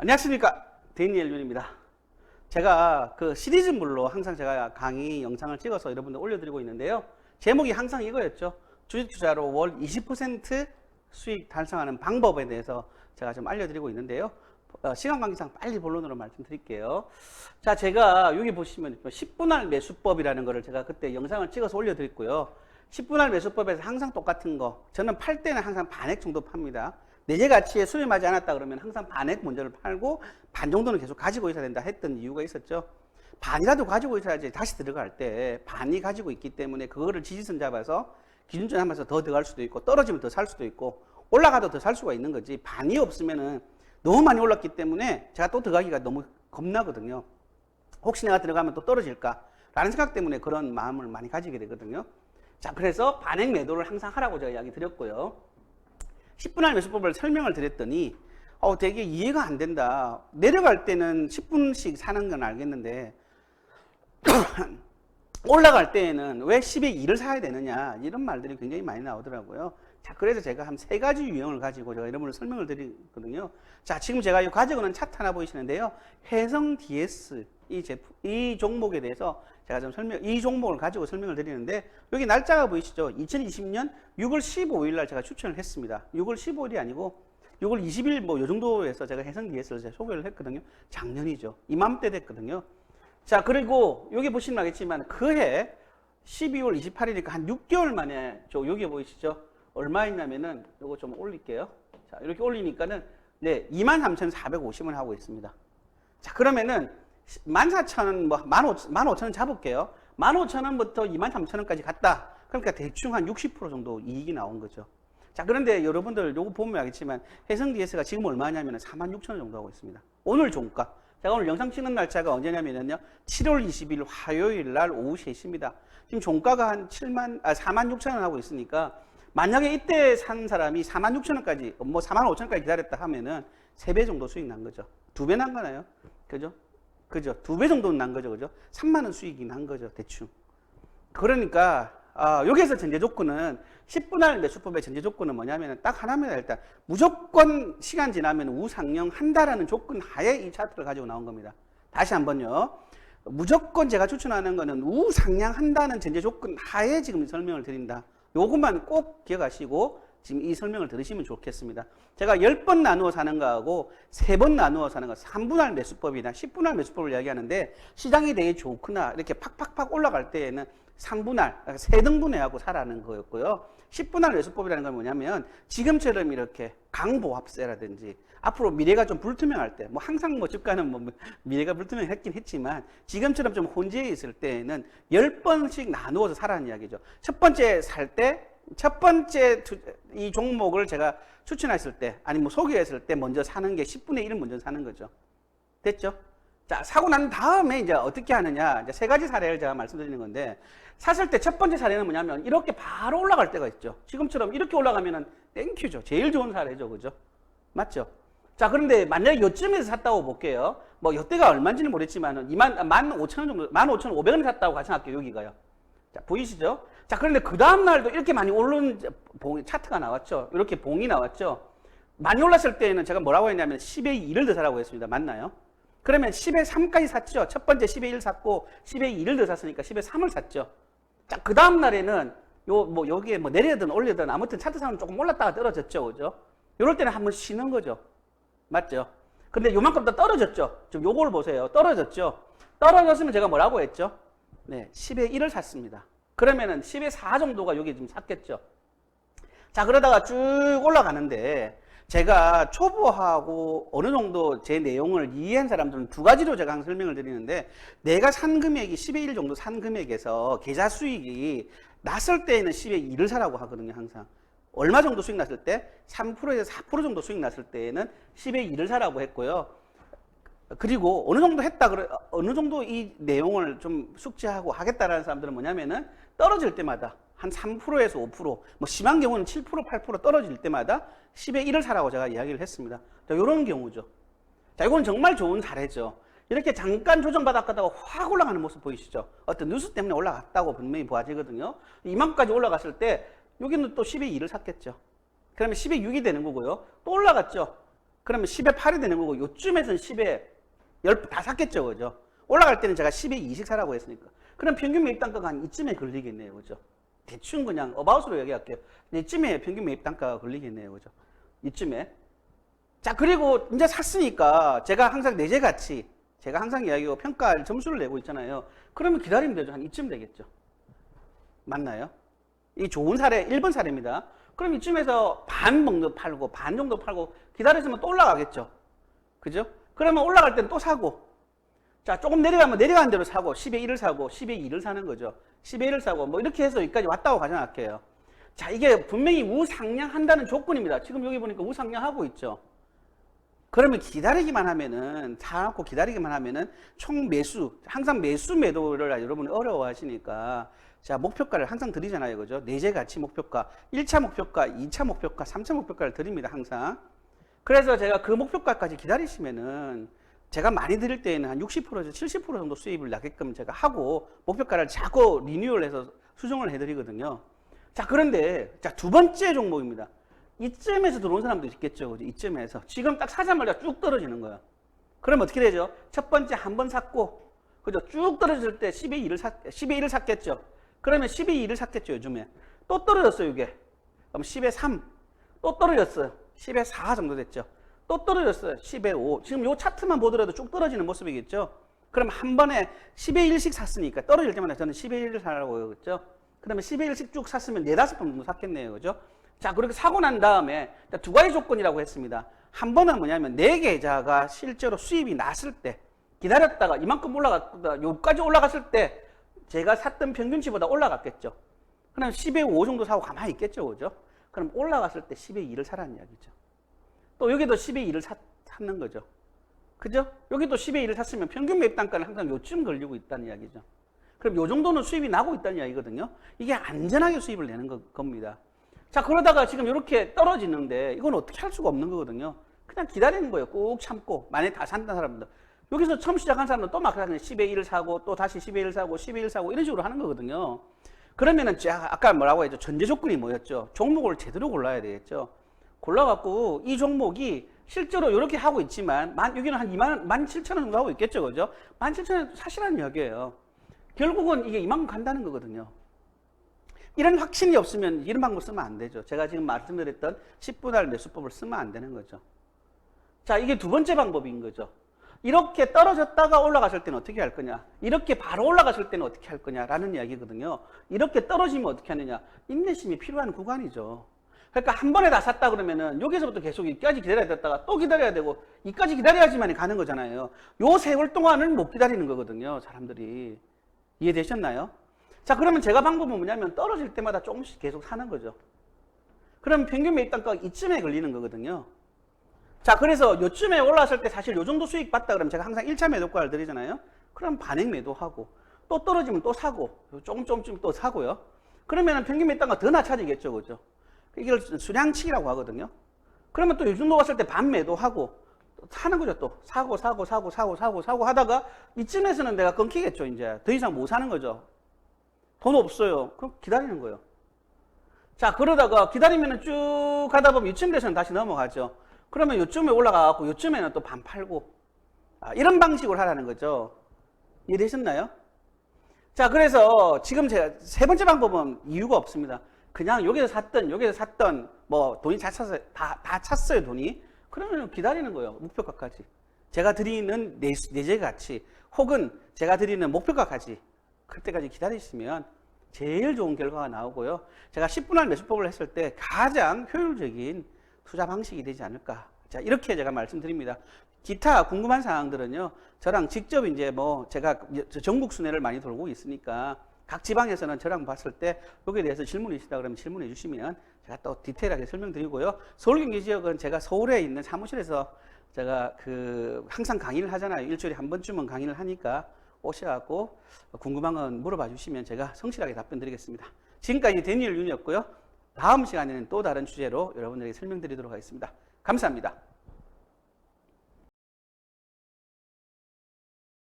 안녕하십니까, 데니엘 윤입니다. 제가 그 시리즈물로 항상 제가 강의 영상을 찍어서 여러분들 올려드리고 있는데요. 제목이 항상 이거였죠. 주식 투자로 월 20% 수익 달성하는 방법에 대해서 제가 좀 알려드리고 있는데요. 시간 관계상 빨리 본론으로 말씀드릴게요. 자, 제가 여기 보시면 10분할 매수법이라는 거를 제가 그때 영상을 찍어서 올려드렸고요. 10분할 매수법에서 항상 똑같은 거. 저는 팔 때는 항상 반액 정도 팝니다. 내재 가치에 수렴하지 않았다 그러면 항상 반액 먼저를 팔고 반 정도는 계속 가지고 있어야 된다 했던 이유가 있었죠. 반이라도 가지고 있어야지 다시 들어갈 때 반이 가지고 있기 때문에 그거를 지지선 잡아서 기준점 하면서 더 들어갈 수도 있고 떨어지면 더 살 수도 있고 올라가도 더 살 수가 있는 거지. 반이 없으면은 너무 많이 올랐기 때문에 제가 또 들어가기가 너무 겁나거든요. 혹시 내가 들어가면 또 떨어질까 라는 생각 때문에 그런 마음을 많이 가지게 되거든요. 자, 그래서 반액 매도를 항상 하라고 제가 이야기 드렸고요. 10분할 매수법을 설명을 드렸더니 되게 이해가 안 된다. 내려갈 때는 10분씩 사는 건 알겠는데 올라갈 때에는 왜 10의 2를 사야 되느냐, 이런 말들이 굉장히 많이 나오더라고요. 자, 그래서 제가 한 3가지 유형을 가지고 제가 여러분을 설명을 드리거든요. 자, 지금 제가 이 가지고 있는 차트 하나 보이시는데요. 해성 DS 이 종목에 대해서 제가 좀 이 종목을 가지고 설명을 드리는데, 여기 날짜가 보이시죠? 2020년 6월 15일 날 제가 추천을 했습니다. 6월 15일이 아니고 6월 20일 뭐 요 정도에서 제가 해성 DS를 제가 소개를 했거든요. 작년이죠. 이맘때 됐거든요. 자, 그리고 여기 보시면 알겠지만 그해 12월 28일이니까 한 6개월 만에 여기 보이시죠? 얼마 있냐면은 요거 좀 올릴게요. 자, 이렇게 올리니까는 네, 23,450원 하고 있습니다. 자, 그러면은 14,000원, 뭐 15,000원 잡을게요. 15,000원부터 23,000원까지 갔다. 그러니까 대충 한 60% 정도 이익이 나온 거죠. 자, 그런데 여러분들 요거 보면 알겠지만 해성 DS가 지금 얼마냐면은 46,000원 정도 하고 있습니다. 오늘 종가. 제가 오늘 영상 찍는 날짜가 언제냐면요. 7월 20일 화요일 날 오후 3시입니다. 지금 종가가 한 46,000원 하고 있으니까 만약에 이때 산 사람이 46,000원까지, 뭐 45,000원까지 기다렸다 하면은 3배 정도 수익 난 거죠. 2배 난 거나요? 그죠? 그죠? 2배 정도는 난 거죠. 그죠? 3만원 수익이 난 거죠. 대충. 그러니까, 여기에서 전제 조건은 10분할 매수법의 전제 조건은 뭐냐면 딱 하나입니다. 일단 무조건 시간 지나면 우상향 한다라는 조건 하에 이 차트를 가지고 나온 겁니다. 다시 한번요. 무조건 제가 추천하는 거는 우상향 한다는 전제 조건 하에 지금 설명을 드린다. 요것만 꼭 기억하시고 지금 이 설명을 들으시면 좋겠습니다. 제가 10번 나누어 사는 거하고 3번 나누어 사는 거, 3분할 매수법이나 10분할 매수법을 이야기하는데, 시장이 되게 좋구나 이렇게 팍팍팍 올라갈 때에는 3분할, 3등분해하고 사라는 거였고요. 10분할 매수법이라는 건 뭐냐면 지금처럼 이렇게 강보합세라든지 앞으로 미래가 좀 불투명할 때, 뭐 항상 뭐 주가는 뭐 미래가 불투명했긴 했지만 지금처럼 좀 혼재해 있을 때에는 10번씩 나누어서 사라는 이야기죠. 첫 번째 살 때, 첫 번째 이 종목을 제가 추천했을 때, 아니 뭐 소개했을 때 먼저 사는 게 10분의 1을 먼저 사는 거죠. 됐죠? 자, 사고 난 다음에 이제 어떻게 하느냐, 이제 3가지 사례를 제가 말씀드리는 건데, 샀을 때 첫 번째 사례는 뭐냐면 이렇게 바로 올라갈 때가 있죠. 지금처럼 이렇게 올라가면은 땡큐죠. 제일 좋은 사례죠. 그죠? 맞죠? 자, 그런데 만약에 요쯤에서 샀다고 볼게요. 뭐 요때가 얼마인지는 모르겠지만은 15,000원 정도, 15,500원에 샀다고 가정할게요. 여기가요. 자, 보이시죠? 자, 그런데 그 다음날도 이렇게 많이 오른 차트가 나왔죠. 이렇게 봉이 나왔죠. 많이 올랐을 때는 제가 뭐라고 했냐면 10의 2를 더 사라고 했습니다. 맞나요? 그러면 10의 3까지 샀죠. 첫 번째 10의 1 샀고 10의 2를 더 샀으니까 10의 3을 샀죠. 자, 그 다음 날에는 여기에 뭐 내리든 올리든 아무튼 차트상은 조금 올랐다가 떨어졌죠. 그죠? 이럴 때는 한번 쉬는 거죠. 맞죠? 근데 요만큼 더 떨어졌죠. 좀 요걸 보세요. 떨어졌죠. 떨어졌으면 제가 뭐라고 했죠? 네, 10의 1을 샀습니다. 그러면은 10의 4 정도가 여기 좀 샀겠죠. 자, 그러다가 쭉 올라가는데 제가 초보하고 어느 정도 제 내용을 이해한 사람들은 2가지로 제가 항상 설명을 드리는데, 내가 산 금액이 10의 1 정도 산 금액에서 계좌 수익이 났을 때에는 10의 2를 사라고 하거든요. 항상. 얼마 정도 수익 났을 때? 3%에서 4% 정도 수익 났을 때에는 10의 2를 사라고 했고요. 그리고 어느 정도 이 내용을 좀 숙지하고 하겠다라는 사람들은 뭐냐면은 떨어질 때마다 한 3%에서 5%, 뭐 심한 경우는 7%, 8% 떨어질 때마다 10의 1을 사라고 제가 이야기를 했습니다. 자, 이런 경우죠. 자, 이건 정말 좋은 사례죠. 이렇게 잠깐 조정받았다가 확 올라가는 모습 보이시죠? 어떤 뉴스 때문에 올라갔다고 분명히 보아지거든요. 이만큼까지 올라갔을 때 여기는 또 10의 2를 샀겠죠. 그러면 10의 6이 되는 거고요. 또 올라갔죠. 그러면 10에 8이 되는 거고 요쯤에서는 10에 10 다 샀겠죠. 그죠? 올라갈 때는 제가 10에 2씩 사라고 했으니까. 그럼 평균 매입 단가가 한 이쯤에 걸리겠네요. 그죠? 대충 그냥 어바웃으로 얘기할게요. 이쯤에 평균 매입 단가가 걸리겠네요. 그죠? 이쯤에. 자, 그리고 이제 샀으니까 제가 항상 내재 가치, 제가 항상 이야기하고 평가 점수를 내고 있잖아요. 그러면 기다리면 되죠. 한 이쯤 되겠죠. 맞나요? 이 좋은 사례, 1번 사례입니다. 그럼 이쯤에서 반 정도 팔고, 반 정도 팔고, 기다렸으면 또 올라가겠죠. 그죠? 그러면 올라갈 때는 또 사고, 자, 조금 내려가면 내려가는 대로 사고, 10에 1을 사고, 10에 2를 사는 거죠. 10에 1을 사고, 뭐 이렇게 해서 여기까지 왔다고 가정할게요. 자, 이게 분명히 우상향한다는 조건입니다. 지금 여기 보니까 우상향하고 있죠. 그러면 기다리기만 하면은, 사놓고 기다리기만 하면은 총 매수, 항상 매수 매도를 여러분이 어려워하시니까, 자, 목표가를 항상 드리잖아요. 그죠? 내재 가치 목표가, 1차 목표가, 2차 목표가, 3차 목표가를 드립니다. 항상. 그래서 제가 그 목표가까지 기다리시면은, 제가 많이 드릴 때에는 한 60%에서 70% 정도 수입을 나게끔 제가 하고, 목표가를 자꾸 리뉴얼해서 수정을 해드리거든요. 자, 그런데, 자, 두 번째 종목입니다. 이쯤에서 들어온 사람도 있겠죠. 그죠? 이쯤에서. 지금 딱 사자마자 쭉 떨어지는 거예요. 그럼 어떻게 되죠? 첫 번째 한 번 샀고, 그죠? 쭉 떨어질 때 10에 1을 샀겠죠. 그러면 10에 2를 샀겠죠. 요즘에. 또 떨어졌어요. 이게. 그럼 10에 3. 또 떨어졌어요. 10에 4 정도 됐죠. 또 떨어졌어요. 10에 5. 지금 요 차트만 보더라도 쭉 떨어지는 모습이겠죠. 그럼 한 번에 10에 1씩 샀으니까 떨어질 때마다 저는 10에 1을 사라고 했죠. 그러면 10에 1씩 쭉 샀으면 4, 5번 정도 샀겠네요. 그죠? 자, 그렇게 사고 난 다음에 두 가지 조건이라고 했습니다. 한 번은 뭐냐면 내 계좌가 실제로 수입이 났을 때 기다렸다가 이만큼 올라갔다 여기까지 올라갔을 때 제가 샀던 평균치보다 올라갔겠죠. 그럼 10에 5 정도 사고 가만히 있겠죠. 그죠? 그럼 올라갔을 때 10에 2를 사라는 이야기죠. 또 여기도 10에 2를 샀는 거죠. 그죠? 여기도 10에 2를 샀으면 평균 매입 단가는 항상 요쯤 걸리고 있다는 이야기죠. 그럼 요 정도는 수입이 나고 있다는 이야기거든요. 이게 안전하게 수입을 내는 겁니다. 자, 그러다가 지금 이렇게 떨어지는데 이건 어떻게 할 수가 없는 거거든요. 그냥 기다리는 거예요. 꾹 참고. 만약에 다 산다는 사람들. 여기서 처음 시작한 사람은 또 막 10에 1을 사고 또 다시 10에 1을 사고 10에 1 사고 이런 식으로 하는 거거든요. 그러면은 아까 뭐라고 했죠? 전제 조건이 뭐였죠? 종목을 제대로 골라야 되겠죠. 골라갖고 이 종목이 실제로 이렇게 하고 있지만 여기는 한 17,000원 정도 하고 있겠죠. 그죠? 17,000원 사실한 이야기예요. 결국은 이게 이만큼 간다는 거거든요. 이런 확신이 없으면 이런 방법 쓰면 안 되죠. 제가 지금 말씀드렸던 10분할 매수법을 쓰면 안 되는 거죠. 자, 이게 두 번째 방법인 거죠. 이렇게 떨어졌다가 올라갔을 때는 어떻게 할 거냐. 이렇게 바로 올라갔을 때는 어떻게 할 거냐라는 이야기거든요. 이렇게 떨어지면 어떻게 하느냐. 인내심이 필요한 구간이죠. 그러니까 한 번에 다 샀다 그러면은 여기서부터 계속 이까지 기다려야 됐다가 또 기다려야 되고 이까지 기다려야지만 가는 거잖아요. 요 세월 동안은 못 기다리는 거거든요. 사람들이. 이해되셨나요? 자, 그러면 제가 방법은 뭐냐면 떨어질 때마다 조금씩 계속 사는 거죠. 그럼 평균 매입 단가가 이쯤에 걸리는 거거든요. 자, 그래서 요쯤에 올라왔을 때 사실 요 정도 수익 봤다 그러면 제가 항상 1차 매도가를 드리잖아요. 그럼 반액 매도하고 또 떨어지면 또 사고 조금 또 사고요. 그러면 평균 매입 단가가 더 낮아지겠죠. 그죠? 이걸 수량치기라고 하거든요. 그러면 또 요 정도 왔을 때 반 매도하고 또 사는 거죠. 또 사고 하다가 이쯤에서는 내가 끊기겠죠. 이제 더 이상 못 사는 거죠. 돈 없어요. 그럼 기다리는 거예요. 자, 그러다가 기다리면 쭉 가다 보면 이쯤 돼서는 다시 넘어가죠. 그러면 요쯤에 올라가고 요쯤에는 또 반 팔고 이런 방식으로 하라는 거죠. 이해되셨나요? 자, 그래서 지금 제가 세 번째 방법은 이유가 없습니다. 그냥 여기서 샀던 뭐 돈이 다 찼어요. 돈이. 그러면 기다리는 거예요. 목표가까지. 제가 드리는 내재 가치 혹은 제가 드리는 목표가까지 그때까지 기다리시면 제일 좋은 결과가 나오고요. 제가 10분할 매수법을 했을 때 가장 효율적인 투자 방식이 되지 않을까. 자, 이렇게 제가 말씀드립니다. 기타 궁금한 사항들은요, 저랑 직접 이제 뭐 제가 전국 순회를 많이 돌고 있으니까 각 지방에서는 저랑 봤을 때 여기에 대해서 질문이 있으다 그러면 질문해 주시면 제가 또 디테일하게 설명드리고요. 서울 경기 지역은 제가 서울에 있는 사무실에서 제가 항상 강의를 하잖아요. 일주일에 한 번쯤은 강의를 하니까 오셔갖고 궁금한 건 물어봐 주시면 제가 성실하게 답변 드리겠습니다. 지금까지 데니엘 윤이었고요. 다음 시간에는 또 다른 주제로 여러분들에게 설명드리도록 하겠습니다. 감사합니다.